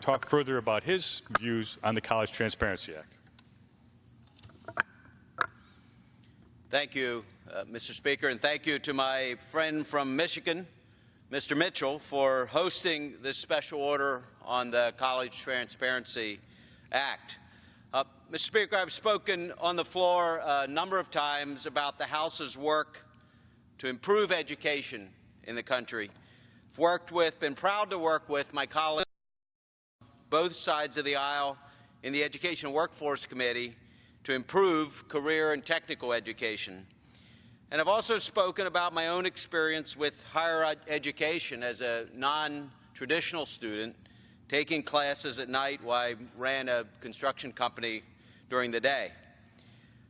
talk further about his views on the College Transparency Act. Thank you, Mr. Speaker, and thank you to my friend from Michigan, Mr. Mitchell, for hosting this special order on the College Transparency Act. Mr. Speaker, I've spoken on the floor a number of times about the House's work to improve education in the country. I've been proud to work with my colleagues on both sides of the aisle in the Education and Workforce Committee to improve career and technical education. And I've also spoken about my own experience with higher education as a non-traditional student, taking classes at night while I ran a construction company during the day.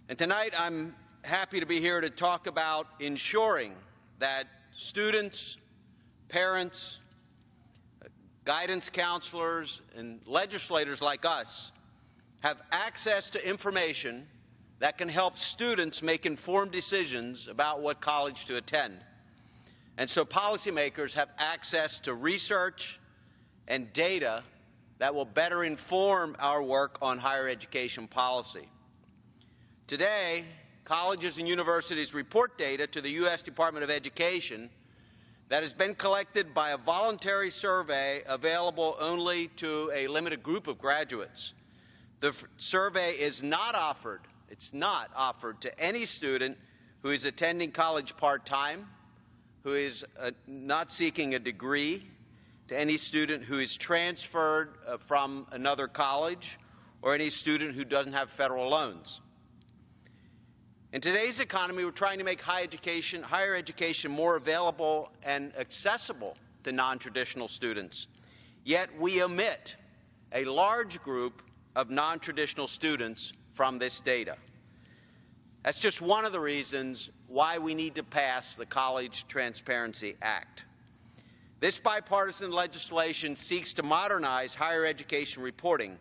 And tonight I'm happy to be here to talk about ensuring that students, parents, guidance counselors, and legislators like us have access to information that can help students make informed decisions about what college to attend. And so policymakers have access to research and data that will better inform our work on higher education policy. Today, colleges and universities report data to the U.S. Department of Education that has been collected by a voluntary survey available only to a limited group of graduates. The survey is not offered, to any student who is attending college part-time, who is not seeking a degree, to any student who is transferred from another college, or any student who doesn't have federal loans. In today's economy, we're trying to make higher education more available and accessible to non-traditional students. Yet we omit a large group of non-traditional students from this data. That's just one of the reasons why we need to pass the College Transparency Act. This bipartisan legislation seeks to modernize higher education reporting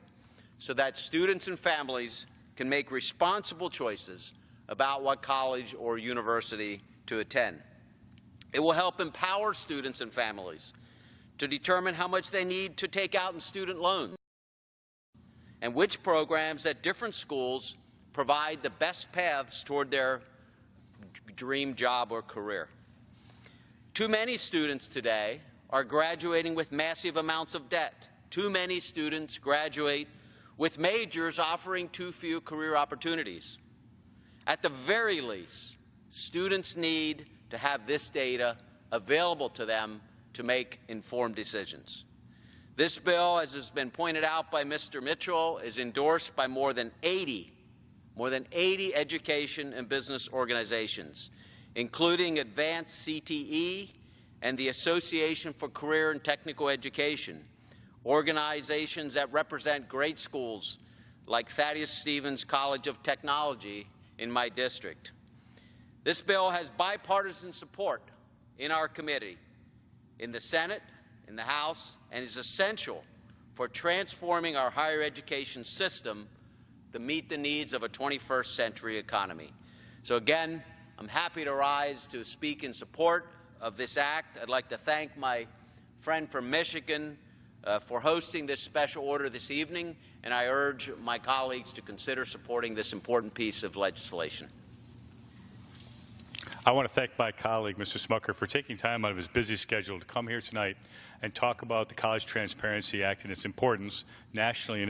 so that students and families can make responsible choices about what college or university to attend. It will help empower students and families to determine how much they need to take out in student loans and which programs at different schools provide the best paths toward their dream job or career. Too many students today are graduating with massive amounts of debt. Too many students graduate with majors offering too few career opportunities. At the very least, students need to have this data available to them to make informed decisions. This bill, as has been pointed out by Mr. Mitchell, is endorsed by more than 80 education and business organizations, including Advanced CTE and the Association for Career and Technical Education, organizations that represent great schools like Thaddeus Stevens College of Technology in my district. This bill has bipartisan support in our committee, in the Senate, in the House, and is essential for transforming our higher education system to meet the needs of a 21st century economy. So again, I'm happy to rise to speak in support of this act. I'd like to thank my friend from Michigan for hosting this special order this evening, and I urge my colleagues to consider supporting this important piece of legislation. I want to thank my colleague, Mr. Smucker, for taking time out of his busy schedule to come here tonight and talk about the College Transparency Act and its importance nationally and